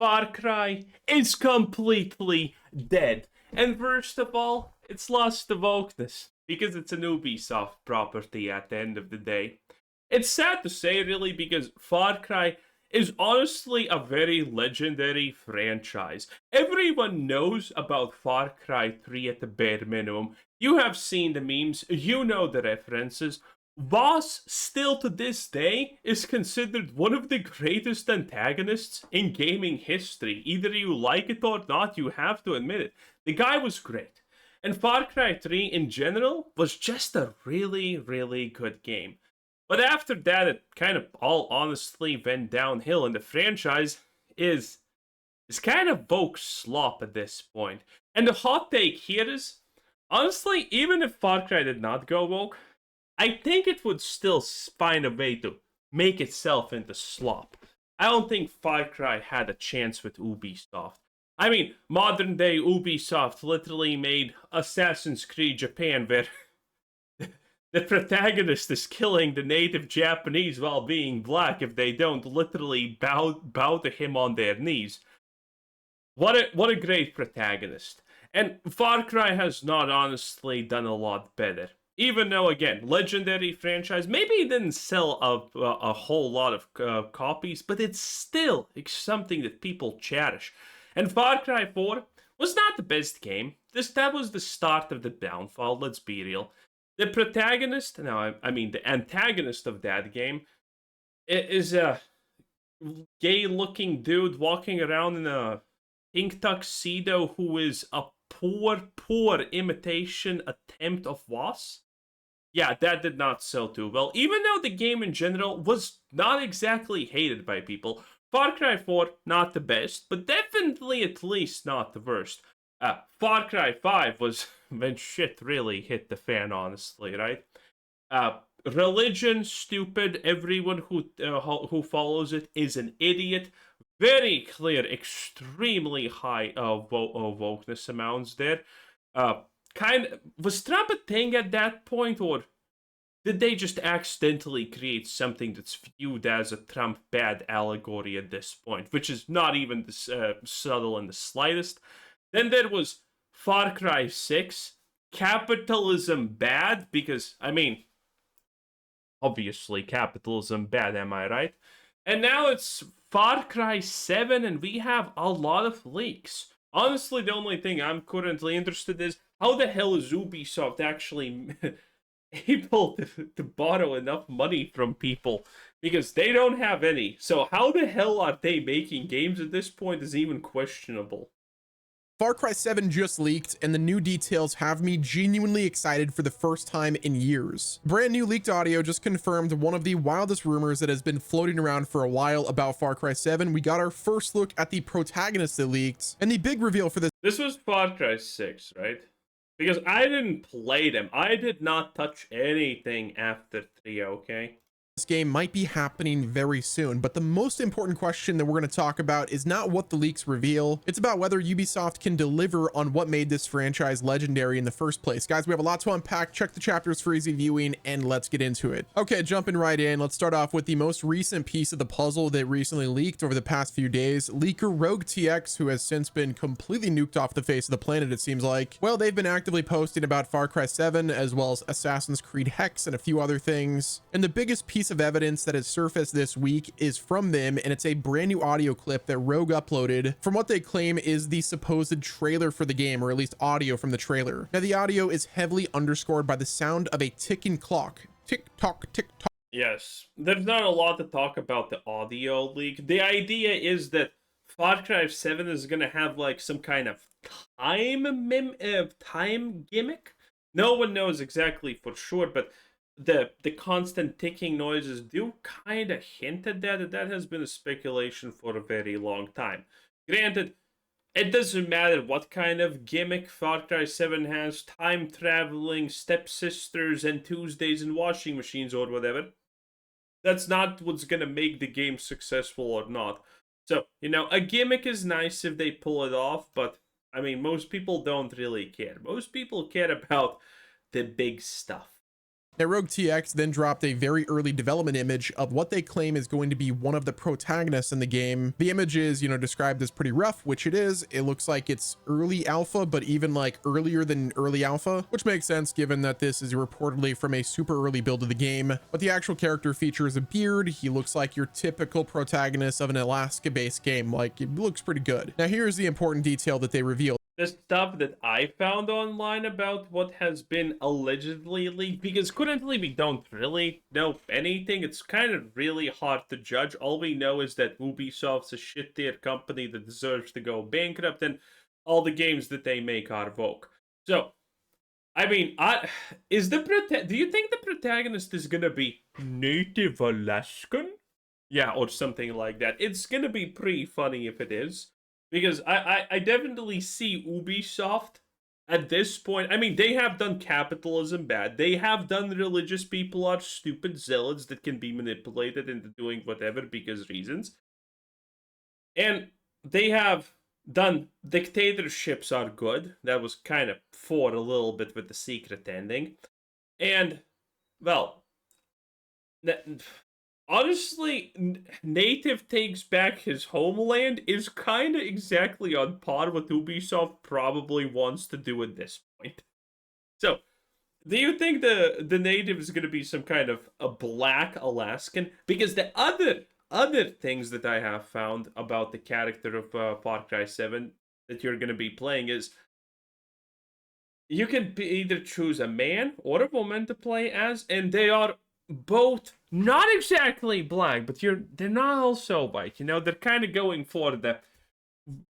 Far Cry is completely dead. And first of all, it's lost the wokeness because it's an Ubisoft property at the end of the day. It's sad to say, really, because Far Cry is honestly a very legendary franchise. Everyone knows about Far Cry 3 at the bare minimum. You have seen the memes, you know the references. Boss, still to this day, is considered one of the greatest antagonists in gaming history. Either you like it or not, you have to admit it. The guy was great. And Far Cry 3 in general was just a really, really good game. But after that, it kind of all honestly went downhill, and the franchise is kind of woke slop at this point. And the hot take here is, honestly, even if Far Cry did not go woke, I think it would still find a way to make itself into slop. I don't think Far Cry had a chance with Ubisoft. I mean, modern day Ubisoft literally made Assassin's Creed Japan, where the protagonist is killing the native Japanese while being black if they don't literally bow to him on their knees. What a great protagonist. And Far Cry has not honestly done a lot better. Even though, again, legendary franchise, maybe it didn't sell a whole lot of copies, but it's still something that people cherish. And Far Cry 4 was not the best game. That was the start of the downfall, let's be real. The protagonist, no, I mean the antagonist of that game, is a gay-looking dude walking around in a pink tuxedo who is a poor imitation attempt of Was. Yeah, that did not sell too well. Even though the game in general was not exactly hated by people, Far Cry 4, not the best, but definitely at least not the worst. Far Cry 5 was when shit really hit the fan, honestly, right? Religion, stupid. Everyone who follows it is an idiot. Very clear, extremely high wokeness amounts there. Was Trump a thing at that point, or did they just accidentally create something that's viewed as a Trump bad allegory at this point, which is not even subtle in the slightest? Then there was Far Cry 6, capitalism bad, because, I mean, obviously capitalism bad, am I right? And now it's Far Cry 7, and we have a lot of leaks. Honestly, the only thing I'm currently interested in is, how the hell is Ubisoft actually able to borrow enough money from people? Because they don't have any. So how the hell are they making games at this point is even questionable. Far Cry 7 just leaked, and the new details have me genuinely excited for the first time in years. Brand new leaked audio just confirmed one of the wildest rumors that has been floating around for a while about Far Cry 7. We got our first look at the protagonist that leaked, and the big reveal for this. This was Far Cry 6, right? Because I didn't play them. I did not touch anything after 3, okay? This game might be happening very soon, but the most important question that we're going to talk about is not what the leaks reveal. It's about whether Ubisoft can deliver on what made this franchise legendary in the first place. Guys, we have a lot to unpack. Check the chapters for easy viewing, and let's get into it. Okay, jumping right in. Let's start off with the most recent piece of the puzzle that recently leaked over the past few days. Leaker Rogue TX, who has since been completely nuked off the face of the planet, it seems like. Well, they've been actively posting about Far Cry 7, as well as Assassin's Creed Hex and a few other things. And the biggest piece of evidence that has surfaced this week is from them, and it's a brand new audio clip that Rogue uploaded from what they claim is the supposed trailer for the game, or at least audio from the trailer. Now, the audio is heavily underscored by the sound of a ticking clock. Tick tock, tick tock. Yes, there's not a lot to talk about the audio leak. The idea is that Far Cry 7 is gonna have like some kind of time gimmick. No one knows exactly for sure, but the constant ticking noises do kind of hint at that. That has been a speculation for a very long time. Granted, it doesn't matter what kind of gimmick Far Cry 7 has, time traveling, stepsisters, and Tuesdays and washing machines or whatever. That's not what's gonna make the game successful or not. So, a gimmick is nice if they pull it off, but, I mean, most people don't really care. Most people care about the big stuff. Now, Rogue TX then dropped a very early development image of what they claim is going to be one of the protagonists in the game. The image is, described as pretty rough, which it is. It looks like it's early alpha, but even like earlier than early alpha, which makes sense given that this is reportedly from a super early build of the game. But the actual character features a beard. He looks like your typical protagonist of an Alaska-based game. Like, it looks pretty good. Now, here's the important detail that they revealed. The stuff that I found online about what has been allegedly leaked, because currently we don't really know anything. It's kind of really hard to judge. All we know is that Ubisoft's a shit tier company that deserves to go bankrupt, and all the games that they make are woke. So, I mean, do you think the protagonist is gonna be native Alaskan? Yeah, or something like that. It's gonna be pretty funny if it is. Because I definitely see Ubisoft at this point. I mean, they have done capitalism bad. They have done religious people are stupid zealots that can be manipulated into doing whatever because reasons. And they have done dictatorships are good. That was kind of fought a little bit with the secret ending. And, well, honestly, Native takes back his homeland is kind of exactly on par with Ubisoft probably wants to do at this point. So, do you think the Native is going to be some kind of a black Alaskan? Because the other things that I have found about the character of Far Cry 7 that you're going to be playing is you can either choose a man or a woman to play as, and they are both not exactly black, but they're not also white. They're kind of going for the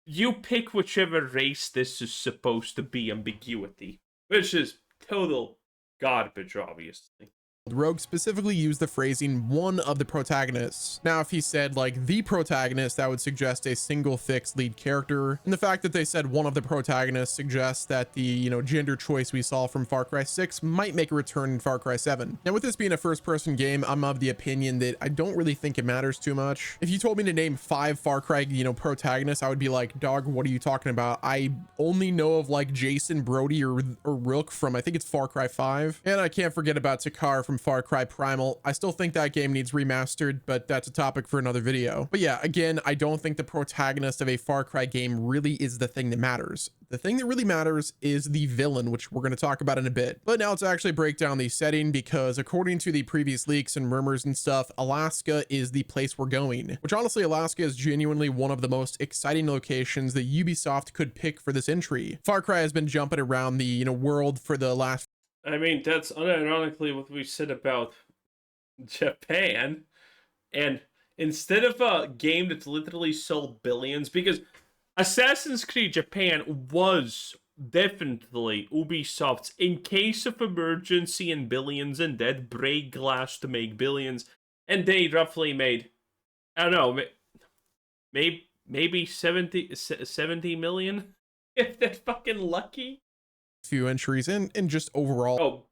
you pick whichever race this is supposed to be ambiguity, which is total garbage, obviously. Rogue specifically used the phrasing one of the protagonists. Now, if he said like the protagonist, that would suggest a single fixed lead character. And the fact that they said one of the protagonists suggests that the, gender choice we saw from Far Cry 6 might make a return in Far Cry 7. Now, with this being a first person game, I'm of the opinion that I don't really think it matters too much. If you told me to name 5 Far Cry, protagonists, I would be like, dog, what are you talking about? I only know of like Jason, Brody, or Rook from, I think it's Far Cry 5. And I can't forget about Takar from Far Cry Primal. I still think that game needs remastered, but that's a topic for another video. But yeah, again, I don't think the protagonist of a Far Cry game really is the thing that matters. The thing that really matters is the villain, which we're going to talk about in a bit. But now let's actually break down the setting, because according to the previous leaks and rumors and stuff, Alaska is the place we're going, which honestly, Alaska is genuinely one of the most exciting locations that Ubisoft could pick for this entry. Far Cry has been jumping around the, world for the last I mean, that's unironically what we said about Japan. And instead of a game that's literally sold billions, because Assassin's Creed Japan was definitely Ubisoft's in case of emergency and billions in debt, break glass to make billions. And they roughly made, I don't know, maybe 70 million? If they're fucking lucky. few entries and just overall. Oh,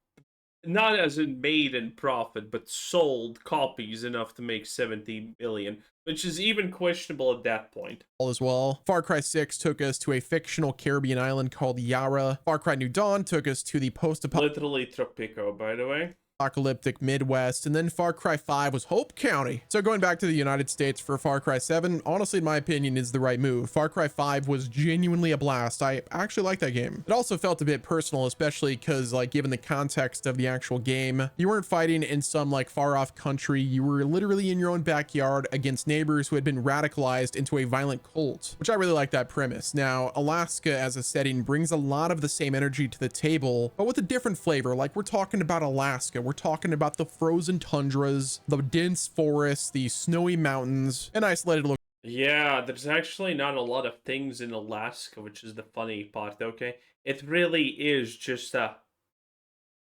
not as in made in profit, but sold copies enough to make 70 million, which is even questionable at that point. As well, Far Cry 6 took us to a fictional Caribbean island called Yara. Far Cry New Dawn took us to the Literally Tropico, by the way. Apocalyptic Midwest, and then Far Cry 5 was Hope County. So going back to the United States for Far Cry 7, honestly, in my opinion, is the right move. Far Cry 5 was genuinely a blast. I actually like that game. It also felt a bit personal, especially because, like, given the context of the actual game, you weren't fighting in some like far off country. You were literally in your own backyard against neighbors who had been radicalized into a violent cult, which I really like that premise. Now, Alaska as a setting brings a lot of the same energy to the table, but with a different flavor. Like, we're talking about Alaska. We're talking about the frozen tundras, the dense forests, the snowy mountains, and isolated locations. Yeah, there's actually not a lot of things in Alaska, which is the funny part, okay? It really is just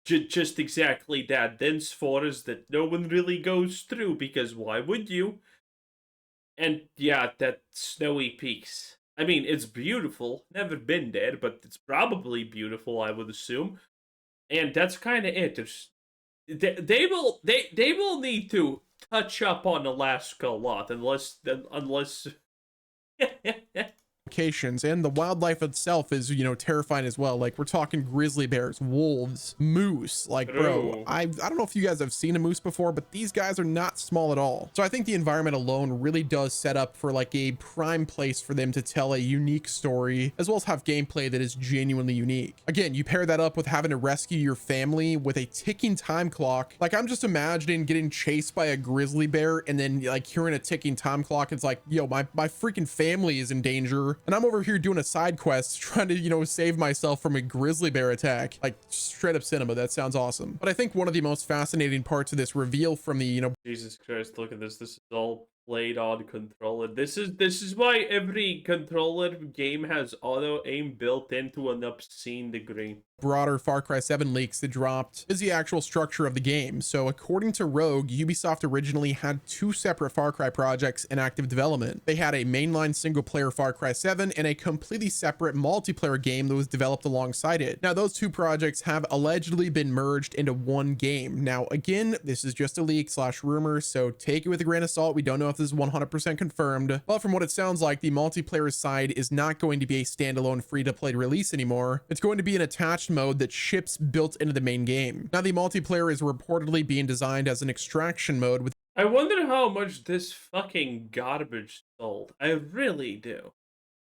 just exactly that dense forest that no one really goes through, because why would you? And yeah, that snowy peaks. I mean, it's beautiful. Never been there, but it's probably beautiful, I would assume. And that's kind of it. They will need to touch up on Alaska a lot, unless locations, and the wildlife itself is, you know, terrifying as well. Like, we're talking grizzly bears, wolves, moose. Like, bro, I don't know if you guys have seen a moose before, but these guys are not small at all. So I think the environment alone really does set up for like a prime place for them to tell a unique story, as well as have gameplay that is genuinely unique. Again, you pair that up with having to rescue your family with a ticking time clock. Like, I'm just imagining getting chased by a grizzly bear and then like hearing a ticking time clock. It's like, yo, my freaking family is in danger, and I'm over here doing a side quest trying to, you know, save myself from a grizzly bear attack. Like, straight up cinema. That sounds awesome. But I think one of the most fascinating parts of this reveal from the, you know, Jesus Christ, look at this. This is all played on controller. This is why every controller game has auto aim built into an obscene degree. broader Far Cry 7 leaks that dropped is the actual structure of the game. So according to Rogue, Ubisoft originally had two separate Far Cry projects in active development. They had a mainline single player Far Cry 7 and a completely separate multiplayer game that was developed alongside it. Now, those two projects have allegedly been merged into one game. Now, again, this is just a leak / rumor, so take it with a grain of salt. We don't know if this is 100% confirmed, but from what it sounds like, the multiplayer side is not going to be a standalone free-to-play release anymore. It's going to be an attached mode that ships built into the main game. Now, the multiplayer is reportedly being designed as an extraction mode with I wonder how much this fucking garbage sold. I really do.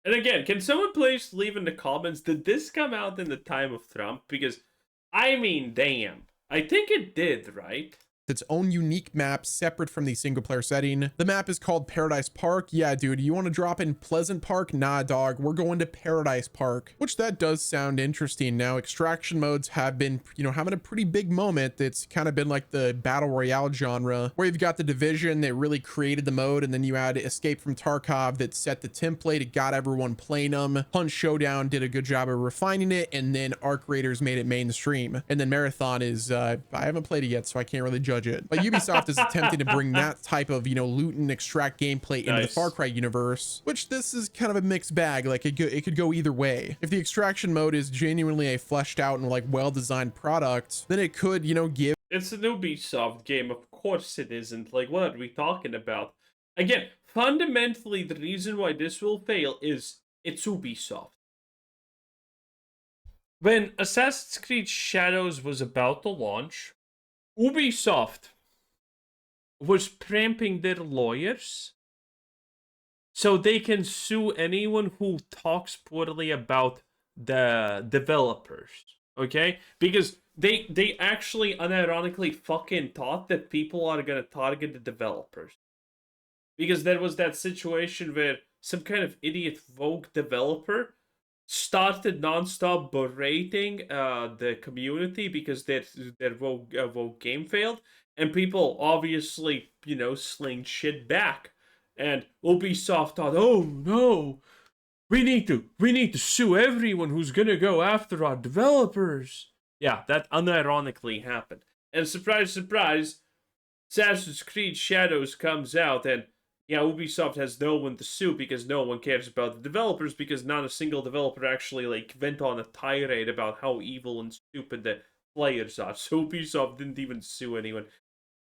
And again, can someone please leave in the comments, did this come out in the time of Trump? Because, I mean, damn. I think it did, right? its own unique map separate from the single player setting. The map is called Paradise Park. Yeah, dude, you want to drop in Pleasant Park? Nah, dog, we're going to Paradise Park, which that does sound interesting. Now, extraction modes have been, you know, having a pretty big moment. It's kind of been like the battle royale genre, where you've got the Division that really created the mode, and then you had Escape from Tarkov that set the template. It got everyone playing them. Punch Showdown did a good job of refining it, and then Arc Raiders made it mainstream. And then Marathon is, I haven't played it yet, so I can't really judge it. But Ubisoft is attempting to bring that type of, you know, loot and extract gameplay into the Far Cry universe, which this is kind of a mixed bag. Like it could go either way. If the extraction mode is genuinely a fleshed out and like well-designed product, then it could, you know, give. It's an Ubisoft game, of course it isn't. Like, what are we talking about? Again, fundamentally, the reason why this will fail is it's Ubisoft. When Assassin's Creed Shadows was about to launch, Ubisoft was pramping their lawyers so they can sue anyone who talks poorly about the developers, okay? Because they actually unironically fucking thought that people are gonna target the developers. Because there was that situation where some kind of idiot Vogue developer started nonstop berating the community because their Vogue game failed, and people obviously, you know, slinged shit back. And Ubisoft thought, oh no, we need to sue everyone who's gonna go after our developers. Yeah, that unironically happened. And surprise, surprise, Assassin's Creed Shadows comes out, and yeah, Ubisoft has no one to sue because no one cares about the developers, because not a single developer actually like went on a tirade about how evil and stupid the players are. So Ubisoft didn't even sue anyone.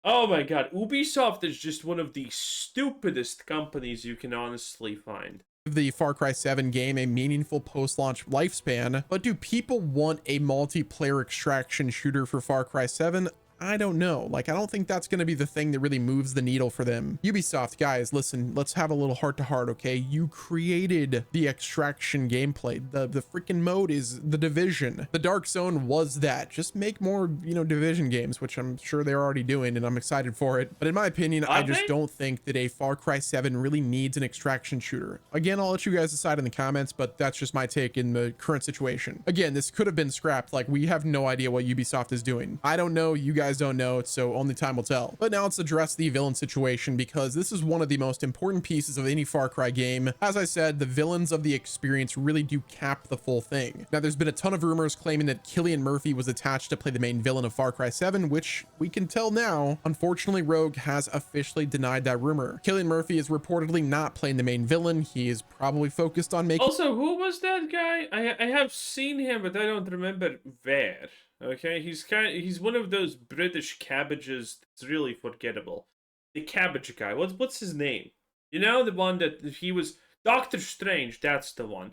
Oh my god, Ubisoft is just one of the stupidest companies you can honestly find. The Far Cry 7 game a meaningful post-launch lifespan, but do people want a multiplayer extraction shooter for Far Cry 7? I don't know. Like, I don't think that's going to be the thing that really moves the needle for them. Ubisoft, guys, listen, let's have a little heart to heart, okay? You created the extraction gameplay. The freaking mode is the Division. The Dark Zone was that. Just make more, you know, Division games, which I'm sure they're already doing, and I'm excited for it. But in my opinion, I just don't think that a Far Cry 7 really needs an extraction shooter. Again, I'll let you guys decide in the comments, but that's just my take in the current situation. Again, this could have been scrapped. Like, we have no idea what Ubisoft is doing. I don't know. You guys don't know, so only time will tell. But now let's address the villain situation, because this is one of the most important pieces of any Far Cry game. As I said, the villains of the experience really do cap the full thing. Now, there's been a ton of rumors claiming that Cillian Murphy was attached to play the main villain of Far Cry 7, which we can tell now. Unfortunately, Rogue has officially denied that rumor. Cillian Murphy is reportedly not playing the main villain. He is probably focused on making— Also, who was that guy? I have seen him, but I don't remember where. Okay, he's one of those British cabbages that's really forgettable. The cabbage guy. What's his name? You know, the one that he was Doctor Strange, that's the one.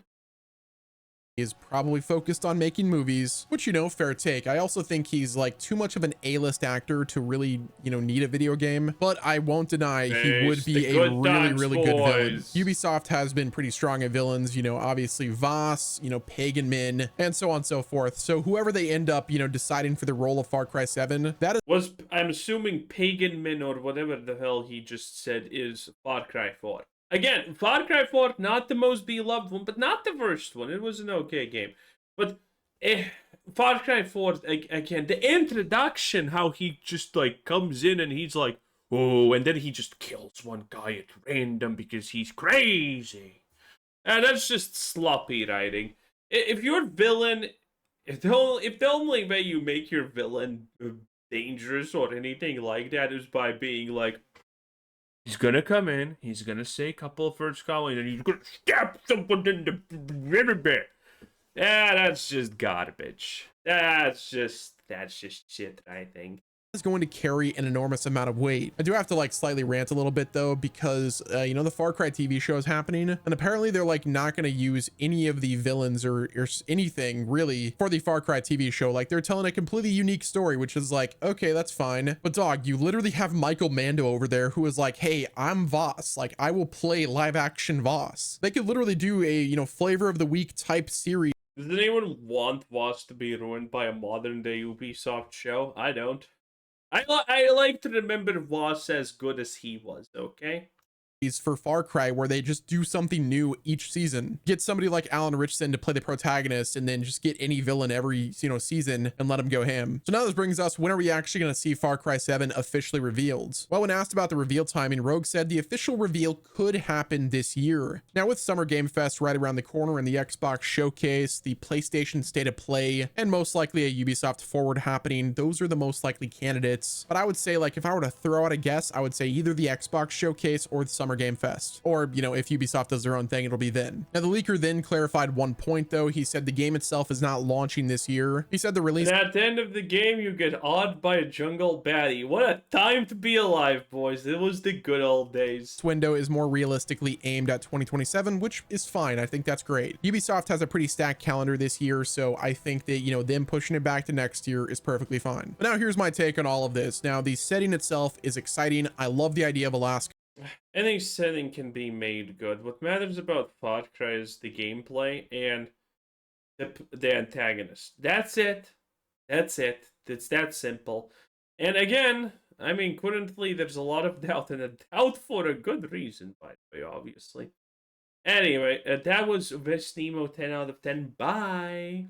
Is probably focused on making movies, which, you know, fair take. I also think he's like too much of an A-list actor to really, you know, need a video game, but I won't deny he would be a really good villain. Ubisoft has been pretty strong at villains, you know, obviously Voss, you know, Pagan Min, and so on and so forth. So whoever they end up, you know, deciding for the role of Far Cry 7, that is I'm assuming Pagan Min or whatever the hell he just said is Far Cry 4. Again, Far Cry 4, not the most beloved one, but not the worst one. It was an okay game. But Far Cry 4, again, the introduction, how he just, like, comes in and he's like, oh, and then he just kills one guy at random because he's crazy. And that's just sloppy writing. If your villain, if the only way you make your villain dangerous or anything like that is by being like, he's gonna come in, he's gonna say a couple of words calling, and he's gonna stab someone in the riverbed. Yeah, that's just garbage. That's just shit, I think. Is going to carry an enormous amount of weight. I do have to like slightly rant a little bit though, because you know, the Far Cry TV show is happening, and apparently they're like not going to use any of the villains or anything really for the Far Cry TV show. Like, they're telling a completely unique story, which is like, okay, that's fine, but dog, you literally have Michael Mando over there who is like, hey, I'm Voss, like I will play live action Voss. They could literally do a, you know, flavor of the week type series. Does anyone want Voss to be ruined by a modern day Ubisoft show? I don't. I like to remember Voss as good as he was, okay? For Far Cry, where they just do something new each season, get somebody like Alan Richardson to play the protagonist, and then just get any villain every, you know, season and let him go ham. So now this brings us, when are we actually going to see Far Cry 7 officially revealed? Well, when asked about the reveal timing, Rogue said the official reveal could happen this year. Now, with Summer Game Fest right around the corner and the Xbox showcase, the PlayStation State of Play, and most likely a Ubisoft Forward happening, those are the most likely candidates. But I would say, like, if I were to throw out a guess, I would say either the Xbox showcase or the Summer Game Fest, or, you know, if Ubisoft does their own thing, it'll be then. Now, the leaker then clarified one point though. He said the game itself is not launching this year. He said the release, and at the end of the game you get awed by a jungle baddie. What a time to be alive, boys. It was the good old days. This window is more realistically aimed at 2027, which is fine. I think that's great. Ubisoft has a pretty stacked calendar this year, so I think that, you know, them pushing it back to next year is perfectly fine. But now here's my take on all of this. Now, the setting itself is exciting. I love the idea of Alaska. Any setting can be made good. What matters about Far Cry is the gameplay and the antagonist. That's it. That's it. It's that simple. And again, I mean, currently there's a lot of doubt, and a doubt for a good reason, by the way, obviously. Anyway, that was Vestimo 10 out of 10. Bye.